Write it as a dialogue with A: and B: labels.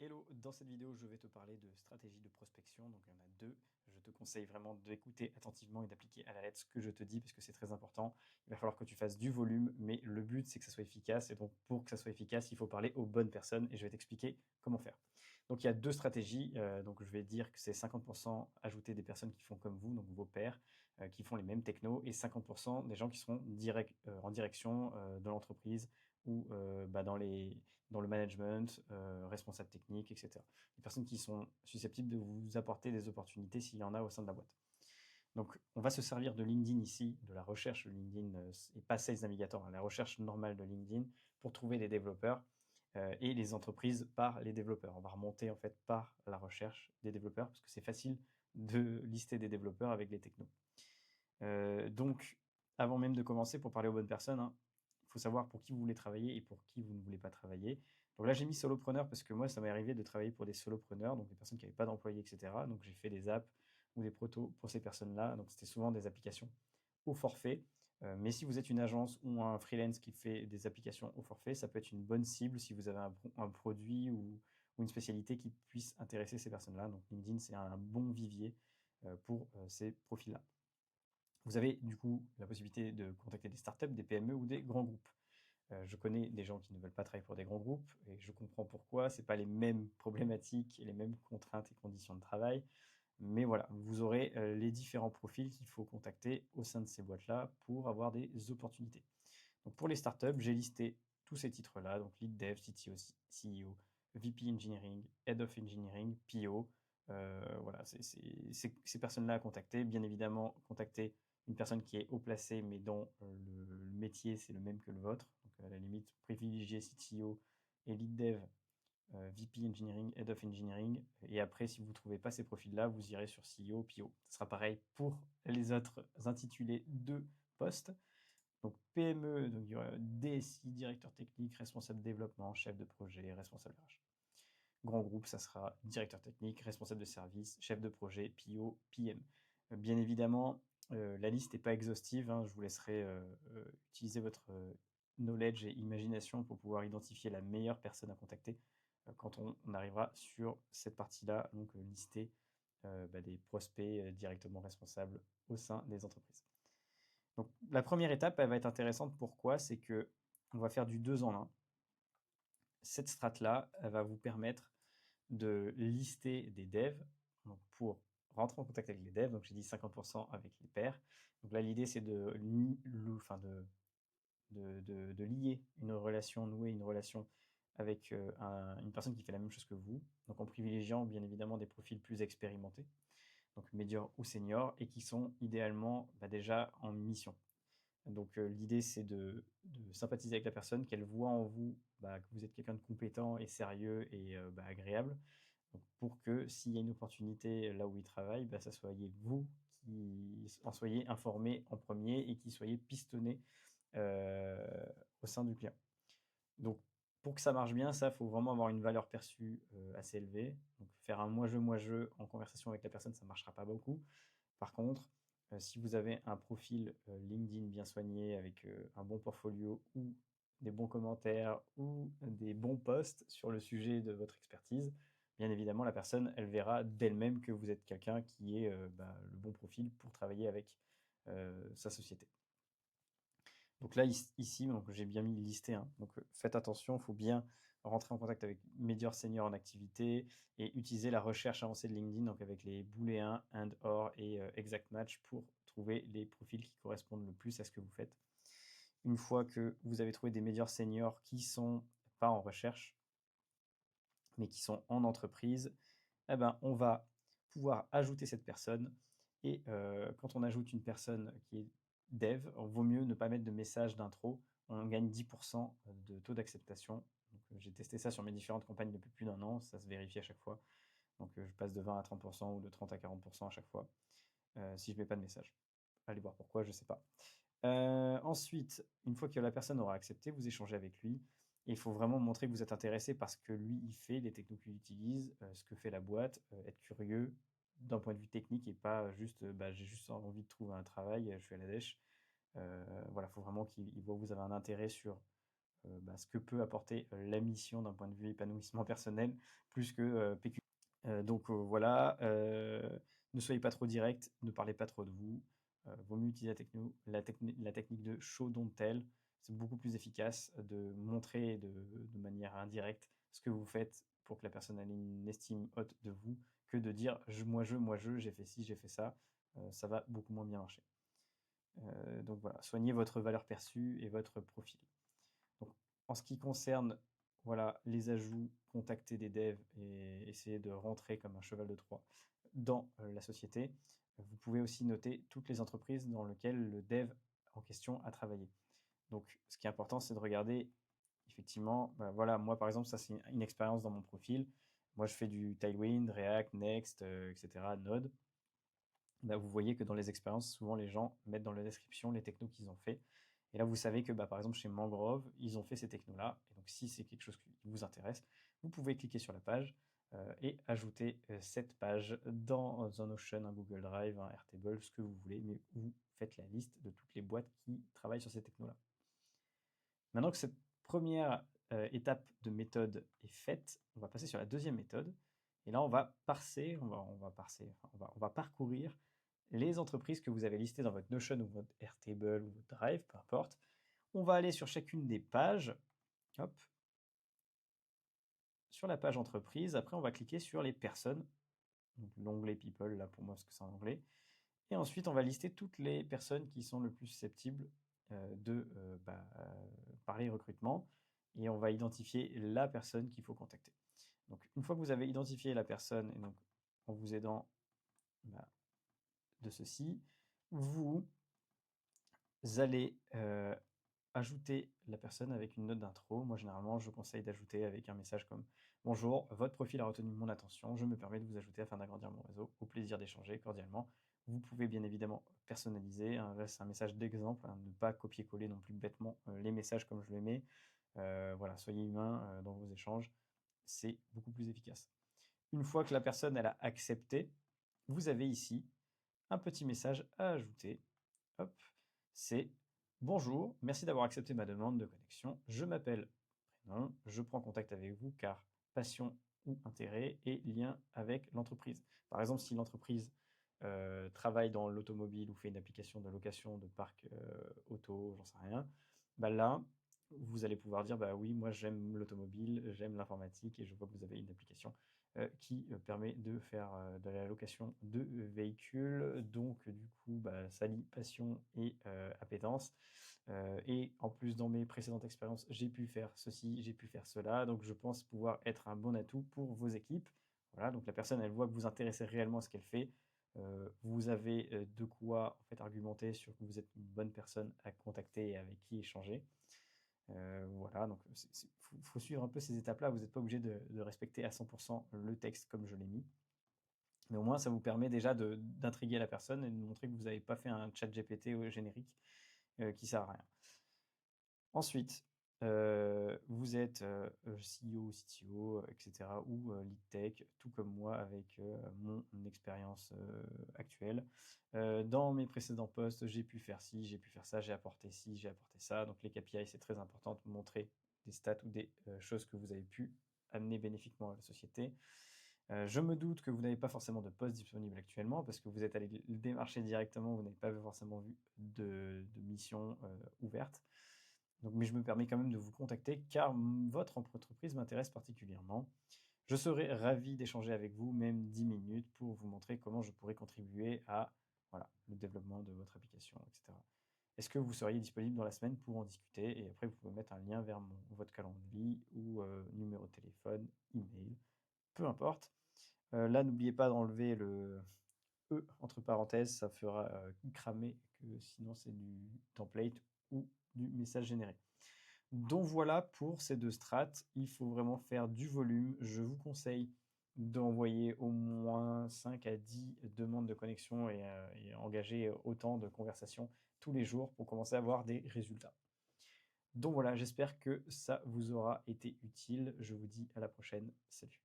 A: Hello, dans cette vidéo, je vais te parler de stratégie de prospection. Donc, il y en a deux. Je te conseille vraiment d'écouter attentivement et d'appliquer à la lettre ce que je te dis parce que c'est très important. Il va falloir que tu fasses du volume, mais le but, c'est que ça soit efficace. Et donc, pour que ça soit efficace, il faut parler aux bonnes personnes et je vais t'expliquer comment faire. Donc, il y a deux stratégies. Donc, je vais dire que c'est 50% ajouter des personnes qui font comme vous, donc vos pairs, qui font les mêmes technos, et 50% des gens qui seront en direction de l'entreprise ou dans le management, responsable technique, etc. Des personnes qui sont susceptibles de vous apporter des opportunités s'il y en a au sein de la boîte. Donc, on va se servir de LinkedIn ici, de la recherche LinkedIn et pas Sales Navigator, hein, la recherche normale de LinkedIn pour trouver des développeurs et les entreprises par les développeurs. On va remonter en fait par la recherche des développeurs parce que c'est facile de lister des développeurs avec les technos. Donc, avant même de commencer, pour parler aux bonnes personnes, hein, il faut savoir pour qui vous voulez travailler et pour qui vous ne voulez pas travailler. Donc là, j'ai mis solopreneur parce que moi, ça m'est arrivé de travailler pour des solopreneurs, donc des personnes qui n'avaient pas d'employés, etc. Donc j'ai fait des apps ou des protos pour ces personnes-là. Donc c'était souvent des applications au forfait. Mais si vous êtes une agence ou un freelance qui fait des applications au forfait, ça peut être une bonne cible si vous avez un produit ou une spécialité qui puisse intéresser ces personnes-là. Donc LinkedIn, c'est un bon vivier pour ces profils-là. Vous avez du coup la possibilité de contacter des startups, des PME ou des grands groupes. Je connais des gens qui ne veulent pas travailler pour des grands groupes et je comprends pourquoi. Ce n'est pas les mêmes problématiques et les mêmes contraintes et conditions de travail. Mais voilà, vous aurez les différents profils qu'il faut contacter au sein de ces boîtes-là pour avoir des opportunités. Donc pour les startups, j'ai listé tous ces titres-là, donc Lead Dev, CTO, CEO, VP Engineering, Head of Engineering, PO. Voilà, c'est ces personnes-là à contacter. Bien évidemment, contacter une personne qui est haut placée, mais dont le métier, c'est le même que le vôtre. Donc à la limite, privilégier CTO et Lead Dev, VP Engineering, Head of Engineering. Et après, si vous ne trouvez pas ces profils-là, vous irez sur CEO, PO. Ce sera pareil pour les autres intitulés de postes. Donc PME, donc il y aura DSI, directeur technique, responsable développement, chef de projet, responsable RH. Grand groupe, ça sera directeur technique, responsable de service, chef de projet, PO, PM. Bien évidemment, la liste n'est pas exhaustive, hein, je vous laisserai utiliser votre knowledge et imagination pour pouvoir identifier la meilleure personne à contacter quand on arrivera sur cette partie-là, donc lister des prospects directement responsables au sein des entreprises. Donc, la première étape, elle va être intéressante. Pourquoi? C'est que on va faire du 2 en 1. Cette strate-là, elle va vous permettre de lister des devs donc pour rentrer en contact avec les devs. Donc, j'ai dit 50% avec les pairs. Donc là, l'idée, c'est de lier une relation, nouer une relation avec une personne qui fait la même chose que vous. Donc, en privilégiant bien évidemment des profils plus expérimentés, donc médior ou senior, et qui sont idéalement déjà en mission. Donc l'idée, c'est de sympathiser avec la personne, qu'elle voit en vous que vous êtes quelqu'un de compétent et sérieux et agréable. Donc, pour que s'il y a une opportunité là où il travaille, ça soyez vous qui en soyez informé en premier et qui soyez pistonné euh, au sein du client. Donc pour que ça marche bien, ça, il faut vraiment avoir une valeur perçue assez élevée. Donc faire un moi-je en conversation avec la personne, ça ne marchera pas beaucoup. Par contre, si vous avez un profil LinkedIn bien soigné avec un bon portfolio ou des bons commentaires ou des bons posts sur le sujet de votre expertise, bien évidemment, la personne, elle verra d'elle-même que vous êtes quelqu'un qui est le bon profil pour travailler avec sa société. Donc là, ici, donc j'ai bien mis listé, hein. Donc faites attention, il faut bien rentrer en contact avec Meteor Senior en activité et utiliser la recherche avancée de LinkedIn, donc avec les booléens, and, or et exact match pour trouver les profils qui correspondent le plus à ce que vous faites. Une fois que vous avez trouvé des Meteor Seniors qui sont pas en recherche, mais qui sont en entreprise, eh ben, on va pouvoir ajouter cette personne. Et quand on ajoute une personne qui est dev, il vaut mieux ne pas mettre de message d'intro. On gagne 10% de taux d'acceptation. J'ai testé ça sur mes différentes campagnes depuis plus d'un an. Ça se vérifie à chaque fois. Donc, je passe de 20 à 30% ou de 30 à 40% à chaque fois si je ne mets pas de message. Allez voir pourquoi, je ne sais pas. Ensuite, une fois que la personne aura accepté, vous échangez avec lui. Et il faut vraiment montrer que vous êtes intéressé par ce que lui, il fait, les technos qu'il utilise, ce que fait la boîte, être curieux d'un point de vue technique et pas juste, j'ai juste envie de trouver un travail, je suis à la dèche. Voilà, il faut vraiment qu'il voit que vous avez un intérêt sur ce que peut apporter la mission d'un point de vue épanouissement personnel, plus que pécuniaire. Donc voilà, ne soyez pas trop direct, ne parlez pas trop de vous. Vaut mieux utiliser la technique de show don't tell. C'est beaucoup plus efficace de montrer de manière indirecte ce que vous faites pour que la personne ait une estime haute de vous que de dire moi je, j'ai fait ci, j'ai fait ça. Ça va beaucoup moins bien marcher. Donc voilà, soignez votre valeur perçue et votre profil. Donc, en ce qui concerne voilà, les ajouts, contacter des devs et essayer de rentrer comme un cheval de Troie dans la société, vous pouvez aussi noter toutes les entreprises dans lesquelles le dev en question a travaillé. Donc, ce qui est important, c'est de regarder effectivement, voilà, moi par exemple, ça c'est une expérience dans mon profil. Moi, je fais du Tailwind, React, Next, etc., Node. Vous voyez que dans les expériences, souvent les gens mettent dans la description les technos qu'ils ont fait. Et là, vous savez que par exemple chez Mangrove, ils ont fait ces technos-là. Et donc si c'est quelque chose qui vous intéresse, vous pouvez cliquer sur la page et ajouter cette page dans un Notion, un Google Drive, un Airtable, ce que vous voulez, mais vous faites la liste de toutes les boîtes qui travaillent sur ces technos-là. Maintenant que cette première étape de méthode est faite, on va passer sur la deuxième méthode. Et là, on va parser, on va parcourir les entreprises que vous avez listées dans votre Notion ou votre Airtable ou votre Drive, peu importe. On va aller sur chacune des pages. Hop. Sur la page entreprise. Après, on va cliquer sur les personnes. Donc l'onglet People, là pour moi, parce que c'est en anglais. Et ensuite, on va lister toutes les personnes qui sont le plus susceptibles de parler recrutement. Et on va identifier la personne qu'il faut contacter. Donc, une fois que vous avez identifié la personne, et donc en vous aidant de ceci, vous allez ajouter la personne avec une note d'intro. Moi, généralement, je conseille d'ajouter avec un message comme bonjour, votre profil a retenu mon attention, je me permets de vous ajouter afin d'agrandir mon réseau. Au plaisir d'échanger cordialement. Vous pouvez bien évidemment personnaliser. Là, c'est un message d'exemple, ne pas copier-coller non plus bêtement les messages comme je les mets. Voilà, soyez humain dans vos échanges, c'est beaucoup plus efficace. Une fois que la personne elle a accepté, vous avez ici un petit message à ajouter. Hop, c'est bonjour, merci d'avoir accepté ma demande de connexion. Je m'appelle prénom, je prends contact avec vous car passion ou intérêt et lien avec l'entreprise. Par exemple, si l'entreprise travaille dans l'automobile ou fait une application de location de parc auto, j'en sais rien, là, vous allez pouvoir dire oui, moi j'aime l'automobile, j'aime l'informatique et je vois que vous avez une application qui permet de faire de la location de véhicules. Donc, du coup, ça lie passion et appétence. Et en plus, dans mes précédentes expériences, j'ai pu faire ceci, j'ai pu faire cela. Donc, je pense pouvoir être un bon atout pour vos équipes. Voilà, donc la personne, elle voit que vous intéressez réellement à ce qu'elle fait. Vous avez de quoi en fait argumenter sur que vous êtes une bonne personne à contacter et avec qui échanger. Voilà, donc faut suivre un peu ces étapes-là. Vous n'êtes pas obligé de respecter à 100% le texte comme je l'ai mis. Mais au moins, ça vous permet déjà d'intriguer la personne et de montrer que vous n'avez pas fait un chat GPT générique qui sert à rien. Ensuite, vous êtes CEO, CTO, etc. ou lead tech, tout comme moi avec mon expérience actuelle. Dans mes précédents postes, j'ai pu faire ci, j'ai pu faire ça, j'ai apporté ci, j'ai apporté ça. Donc les KPI, c'est très important de montrer des stats ou des choses que vous avez pu amener bénéfiquement à la société. Je me doute que vous n'avez pas forcément de poste disponible actuellement parce que vous êtes allé le démarcher directement, vous n'avez pas forcément vu de mission ouverte. Donc, mais je me permets quand même de vous contacter car votre entreprise m'intéresse particulièrement. Je serais ravi d'échanger avec vous, même 10 minutes, pour vous montrer comment je pourrais contribuer à le développement de votre application, etc. Est-ce que vous seriez disponible dans la semaine pour en discuter? Et après, vous pouvez mettre un lien vers votre calendrier ou numéro de téléphone, email, peu importe. Là, n'oubliez pas d'enlever le E entre parenthèses, ça fera cramer, que sinon c'est du template ou du message généré. Donc voilà pour ces deux strates, il faut vraiment faire du volume. Je vous conseille d'envoyer au moins 5 à 10 demandes de connexion et engager autant de conversations tous les jours pour commencer à avoir des résultats. Donc voilà, j'espère que ça vous aura été utile. Je vous dis à la prochaine. Salut.